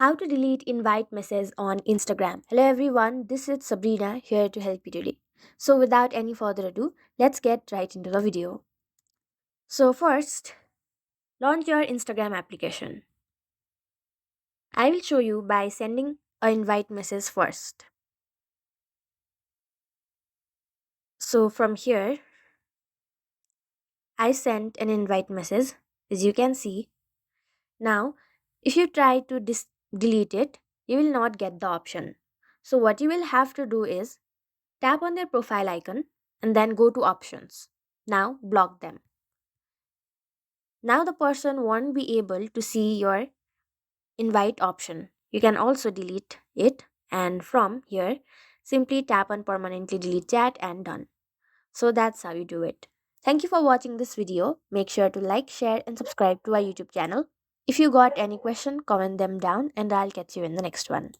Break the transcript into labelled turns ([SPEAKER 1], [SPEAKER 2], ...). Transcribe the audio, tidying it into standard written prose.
[SPEAKER 1] How to delete invite message on Instagram. Hello everyone, this is Sabrina here to help you today. So without any further ado, let's get right into the video. So first, launch your Instagram application. I will show you by sending a invite message first. So from here, I sent an invite message as you can see. Now, if you try to delete it, you will not get the option. So what you will have to do is tap on their profile icon and then go to options. Now block them. Now the person won't be able to see your invite option. You can also delete it, and from here simply tap on permanently delete chat and done. So that's how you do it. Thank you for watching this video. Make sure to like, share and subscribe to our YouTube channel. If you got any question, comment them down and I'll catch you in the next one.